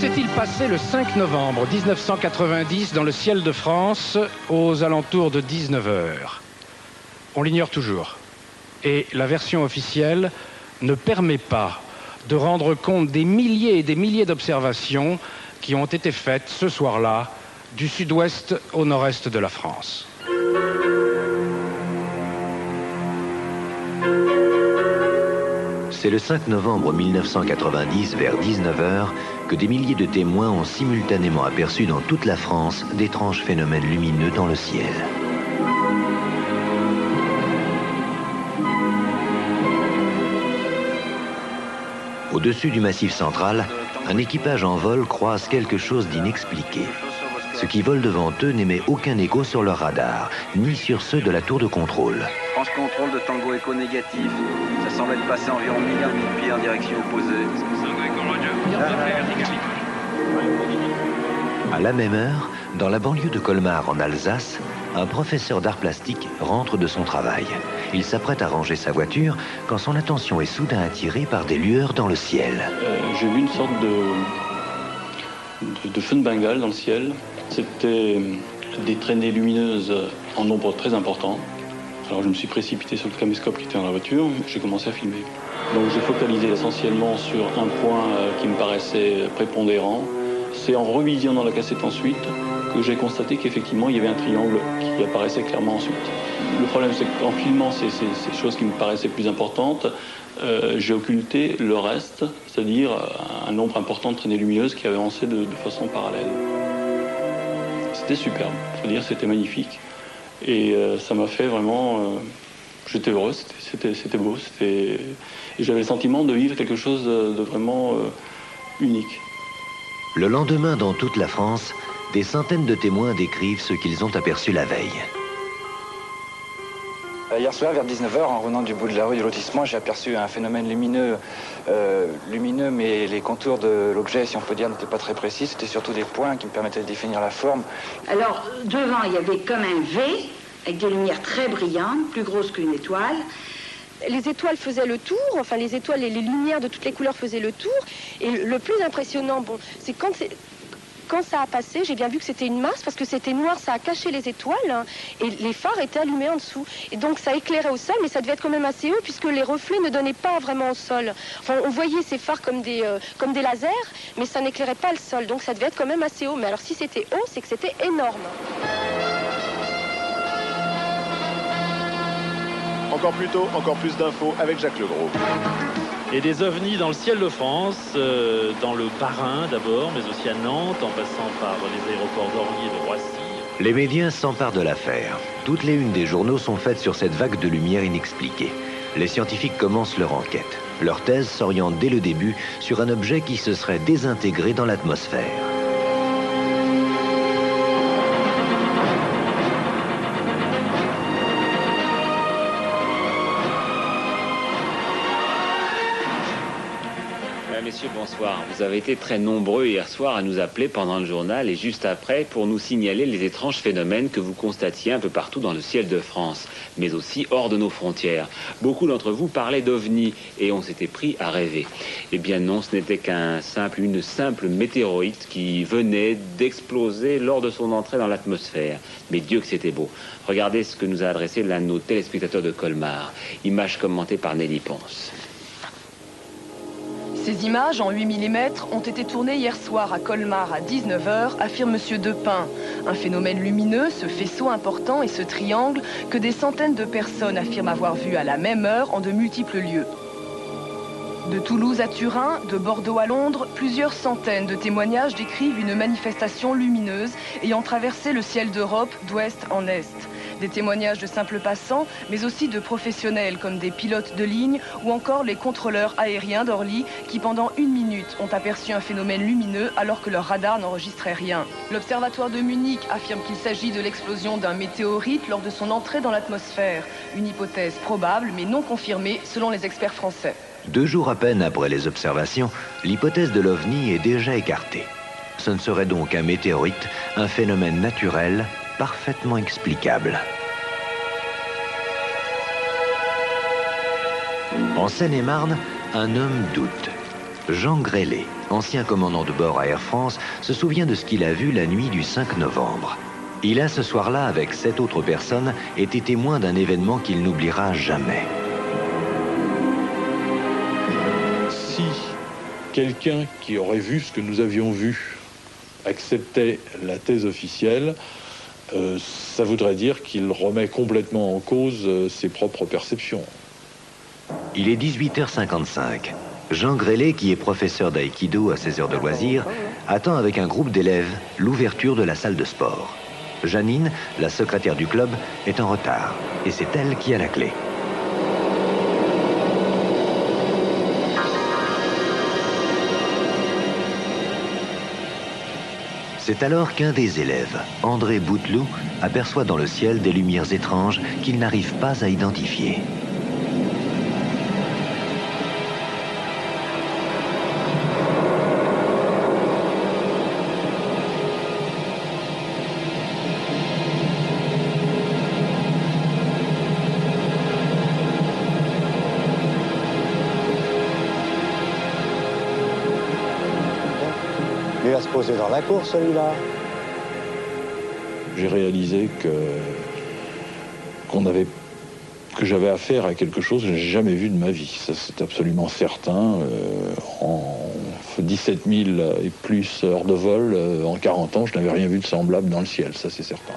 s'est-il passé le 5 novembre 1990 dans le ciel de France aux alentours de 19h? On l'ignore toujours. Et la version officielle ne permet pas de rendre compte des milliers et des milliers d'observations qui ont été faites ce soir-là du sud-ouest au nord-est de la France. C'est le 5 novembre 1990, vers 19h, que des milliers de témoins ont simultanément aperçu dans toute la France d'étranges phénomènes lumineux dans le ciel. Au-dessus du Massif central, un équipage en vol croise quelque chose d'inexpliqué. Ce qui vole devant eux n'émet aucun écho sur leur radar, ni sur ceux de la tour de contrôle. France contrôle de Tango Echo négatif. Ça semble être passé environ 1 milliard de pieds en direction opposée. À la même heure, dans la banlieue de Colmar en Alsace, un professeur d'art plastique rentre de son travail. Il s'apprête à ranger sa voiture quand son attention est soudain attirée par des lueurs dans le ciel. J'ai vu une sorte de feu de Bengale dans le ciel. C'était des traînées lumineuses en nombre très important. Alors je me suis précipité sur le caméscope qui était dans la voiture, j'ai commencé à filmer. Donc j'ai focalisé essentiellement sur un point qui me paraissait prépondérant. C'est en revisionnant la cassette ensuite que j'ai constaté qu'effectivement il y avait un triangle qui apparaissait clairement ensuite. Le problème c'est qu'en filmant ces choses qui me paraissaient plus importantes, j'ai occulté le reste, c'est-à-dire un nombre important de traînées lumineuses qui avançaient de façon parallèle. C'était superbe, il faut dire c'était magnifique. Et ça m'a fait vraiment... j'étais heureux, c'était beau, et j'avais le sentiment de vivre quelque chose de vraiment unique. Le lendemain, dans toute la France, des centaines de témoins décrivent ce qu'ils ont aperçu la veille. Hier soir, vers 19h, en revenant du bout de la rue du lotissement, j'ai aperçu un phénomène lumineux, mais les contours de l'objet, si on peut dire, n'étaient pas très précis. C'était surtout des points qui me permettaient de définir la forme. Alors, devant, il y avait comme un V, avec des lumières très brillantes, plus grosses qu'une étoile. Les étoiles faisaient le tour, enfin les étoiles et les lumières de toutes les couleurs faisaient le tour. Et le plus impressionnant, c'est quand ça a passé, j'ai bien vu que c'était une masse parce que c'était noir, ça a caché les étoiles hein, et les phares étaient allumés en dessous. Et donc ça éclairait au sol, mais ça devait être quand même assez haut puisque les reflets ne donnaient pas vraiment au sol. Enfin, on voyait ces phares comme des lasers, mais ça n'éclairait pas le sol, donc ça devait être quand même assez haut. Mais alors si c'était haut, c'est que c'était énorme. Encore plus tôt, encore plus d'infos avec Jacques Legros. Et des ovnis dans le ciel de France, dans le Bas-Rhin d'abord, mais aussi à Nantes, en passant par les aéroports d'Orly et de Roissy. Les médias s'emparent de l'affaire. Toutes les unes des journaux sont faites sur cette vague de lumière inexpliquée. Les scientifiques commencent leur enquête. Leur thèse s'oriente dès le début sur un objet qui se serait désintégré dans l'atmosphère. Messieurs, bonsoir. Vous avez été très nombreux hier soir à nous appeler pendant le journal et juste après pour nous signaler les étranges phénomènes que vous constatiez un peu partout dans le ciel de France, mais aussi hors de nos frontières. Beaucoup d'entre vous parlaient d'ovnis et on s'était pris à rêver. Eh bien non, ce n'était une simple météorite qui venait d'exploser lors de son entrée dans l'atmosphère. Mais Dieu que c'était beau. Regardez ce que nous a adressé l'un de nos téléspectateurs de Colmar. Image commentée par Nelly Ponce. Ces images en 8 mm ont été tournées hier soir à Colmar à 19h, affirme M. Depin. Un phénomène lumineux, ce faisceau important et ce triangle que des centaines de personnes affirment avoir vu à la même heure en de multiples lieux. De Toulouse à Turin, de Bordeaux à Londres, plusieurs centaines de témoignages décrivent une manifestation lumineuse ayant traversé le ciel d'Europe d'ouest en est. Des témoignages de simples passants, mais aussi de professionnels comme des pilotes de ligne ou encore les contrôleurs aériens d'Orly qui pendant 1 minute ont aperçu un phénomène lumineux alors que leur radar n'enregistrait rien. L'Observatoire de Munich affirme qu'il s'agit de l'explosion d'un météorite lors de son entrée dans l'atmosphère. Une hypothèse probable mais non confirmée selon les experts français. 2 jours à peine après les observations, l'hypothèse de l'OVNI est déjà écartée. Ce ne serait donc un météorite, un phénomène naturel parfaitement explicable. En Seine-et-Marne, un homme doute. Jean Grélé, ancien commandant de bord à Air France, se souvient de ce qu'il a vu la nuit du 5 novembre. Il a ce soir-là, avec 7 autres personnes, été témoin d'un événement qu'il n'oubliera jamais. Si quelqu'un qui aurait vu ce que nous avions vu acceptait la thèse officielle, ça voudrait dire qu'il remet complètement en cause ses propres perceptions. Il est 18h55. Jean Grélé, qui est professeur d'aïkido à ses heures de loisirs, attend avec un groupe d'élèves l'ouverture de la salle de sport. Janine, la secrétaire du club, est en retard et c'est elle qui a la clé. C'est alors qu'un des élèves, André Bouteloup, aperçoit dans le ciel des lumières étranges qu'il n'arrive pas à identifier. Il va se poser dans la cour, celui-là. J'ai réalisé que j'avais affaire à quelque chose que je n'ai jamais vu de ma vie. Ça, c'est absolument certain. En 17 000 et plus heures de vol, en 40 ans, je n'avais rien vu de semblable dans le ciel. Ça, c'est certain.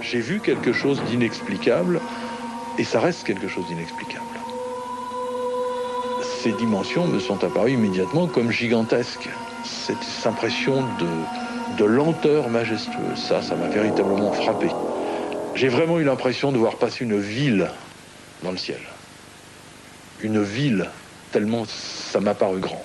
J'ai vu quelque chose d'inexplicable, et ça reste quelque chose d'inexplicable. Ces dimensions me sont apparues immédiatement comme gigantesques. Cette impression de lenteur majestueuse, ça m'a véritablement frappé. J'ai vraiment eu l'impression de voir passer une ville dans le ciel. Une ville, tellement ça m'a paru grand.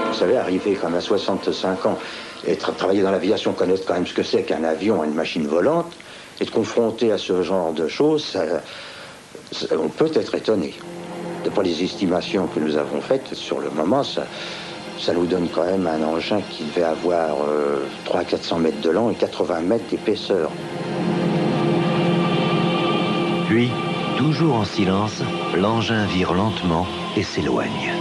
Vous savez, arriver quand même à 65 ans et travailler dans l'aviation, connaître quand même ce que c'est qu'un avion, une machine volante, et de confronter à ce genre de choses, on peut être étonné. D'après les estimations que nous avons faites, sur le moment, ça nous donne quand même un engin qui devait avoir 300 à 400 mètres de long et 80 mètres d'épaisseur. Puis, toujours en silence, l'engin vire lentement et s'éloigne.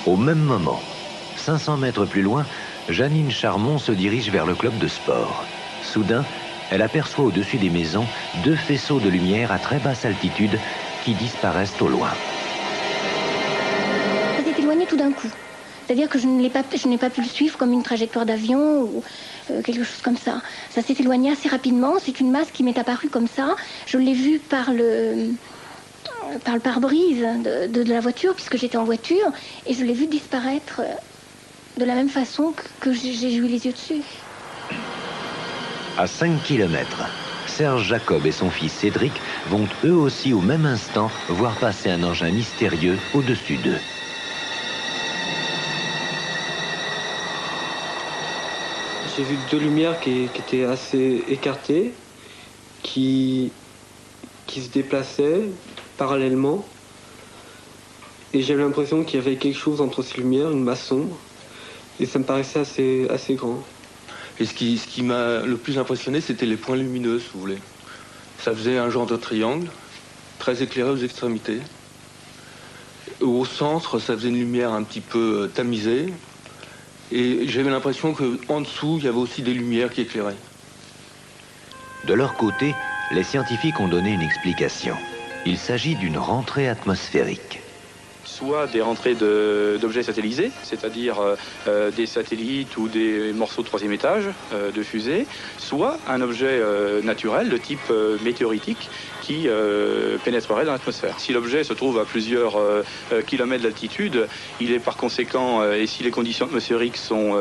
Au même moment, 500 mètres plus loin, Janine Charmont se dirige vers le club de sport. Soudain, elle aperçoit au-dessus des maisons 2 faisceaux de lumière à très basse altitude qui disparaissent au loin. Ça s'est éloigné tout d'un coup. C'est-à-dire que je n'ai pas pu le suivre comme une trajectoire d'avion ou quelque chose comme ça. Ça s'est éloigné assez rapidement. C'est une masse qui m'est apparue comme ça. Je l'ai vue par le pare-brise de la voiture, puisque j'étais en voiture, et je l'ai vu disparaître de la même façon que j'ai eu les yeux dessus. À 5 km, Serge Jacob et son fils Cédric vont eux aussi au même instant voir passer un engin mystérieux au-dessus d'eux. J'ai vu 2 lumières qui étaient assez écartées, qui se déplaçaient parallèlement, et j'avais l'impression qu'il y avait quelque chose entre ces lumières, une masse sombre, et ça me paraissait assez grand. Et ce qui m'a le plus impressionné, c'était les points lumineux, si vous voulez. Ça faisait un genre de triangle, très éclairé aux extrémités. Au centre, ça faisait une lumière un petit peu tamisée, et j'avais l'impression qu'en dessous, il y avait aussi des lumières qui éclairaient. De leur côté, les scientifiques ont donné une explication. Il s'agit d'une rentrée atmosphérique. soit des rentrées d'objets satellisés, c'est-à-dire des satellites ou des morceaux de troisième étage de fusée, soit un objet naturel de type météoritique qui pénétrerait dans l'atmosphère. Si l'objet se trouve à plusieurs kilomètres d'altitude, il est par conséquent, et si les conditions atmosphériques sont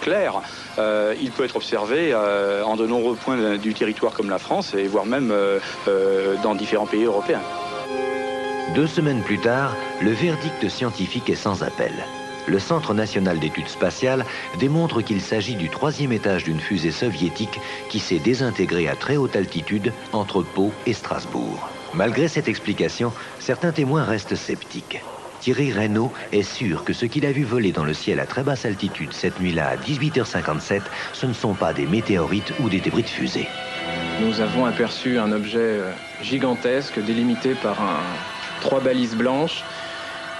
claires, il peut être observé en de nombreux points du territoire comme la France, et voire même dans différents pays européens. 2 semaines plus tard, le verdict scientifique est sans appel. Le Centre national d'études spatiales démontre qu'il s'agit du 3e étage d'une fusée soviétique qui s'est désintégrée à très haute altitude entre Pau et Strasbourg. Malgré cette explication, certains témoins restent sceptiques. Thierry Reynaud est sûr que ce qu'il a vu voler dans le ciel à très basse altitude cette nuit-là à 18h57, ce ne sont pas des météorites ou des débris de fusée. Nous avons aperçu un objet gigantesque délimité par 3 balises blanches.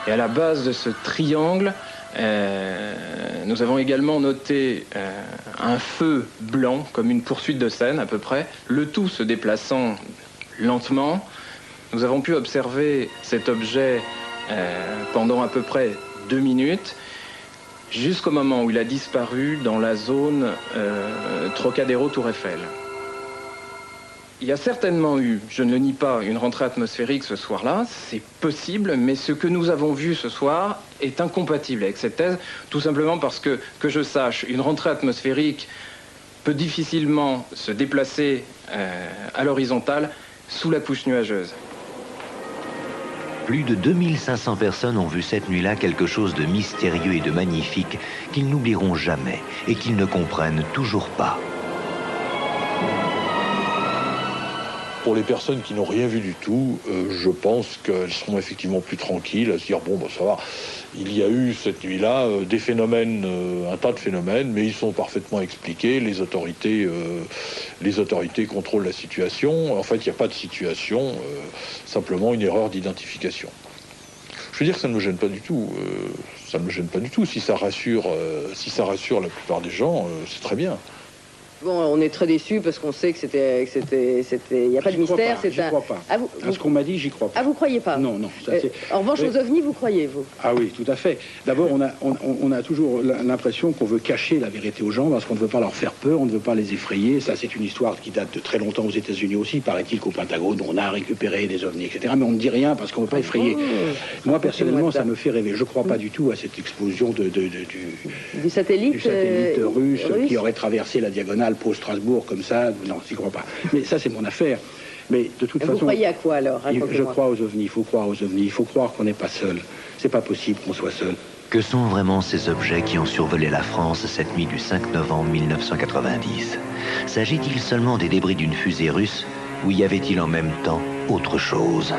Et à la base de ce triangle, nous avons également noté un feu blanc, comme une poursuite de scène à peu près, le tout se déplaçant lentement. Nous avons pu observer cet objet pendant à peu près 2 minutes, jusqu'au moment où il a disparu dans la zone Trocadéro-Tour Eiffel. Il y a certainement eu, je ne le nie pas, une rentrée atmosphérique ce soir-là, c'est possible, mais ce que nous avons vu ce soir est incompatible avec cette thèse, tout simplement parce que je sache, une rentrée atmosphérique peut difficilement se déplacer à l'horizontale sous la couche nuageuse. Plus de 2500 personnes ont vu cette nuit-là quelque chose de mystérieux et de magnifique qu'ils n'oublieront jamais et qu'ils ne comprennent toujours pas. Pour les personnes qui n'ont rien vu du tout, je pense qu'elles seront effectivement plus tranquilles, à se dire, bon, ça va, il y a eu cette nuit-là des phénomènes, un tas de phénomènes, mais ils sont parfaitement expliqués, les autorités contrôlent la situation. En fait, il n'y a pas de situation, simplement une erreur d'identification. Je veux dire que ça ne me gêne pas du tout, ça ne me gêne pas du tout. Si ça rassure la plupart des gens, c'est très bien. Bon, on est très déçus parce qu'on sait que c'était, il n'y a pas de mystère. J'y crois pas. À ce qu'on m'a dit, j'y crois pas. Ah, vous croyez pas? Non, non. En revanche, aux ovnis, vous croyez, vous? Ah oui, tout à fait. D'abord, on a toujours l'impression qu'on veut cacher la vérité aux gens parce qu'on ne veut pas leur faire peur, on ne veut pas les effrayer. Ça, c'est une histoire qui date de très longtemps aux États-Unis aussi. Paraît-il qu'au Pentagone, on a récupéré des ovnis, etc. Mais on ne dit rien parce qu'on ne veut pas effrayer. Moi, personnellement, ça me fait rêver. Je ne crois pas du tout à cette explosion du satellite russe qui aurait traversé la diagonale Pau-Strasbourg comme ça. Non, j'y crois pas. Mais ça, c'est mon affaire. Mais de toute façon... Vous croyez à quoi, alors? Je crois aux ovnis. Il faut croire aux ovnis. Il faut croire qu'on n'est pas seul. C'est pas possible qu'on soit seul. Que sont vraiment ces objets qui ont survolé la France cette nuit du 5 novembre 1990? S'agit-il seulement des débris d'une fusée russe ou y avait-il en même temps autre chose?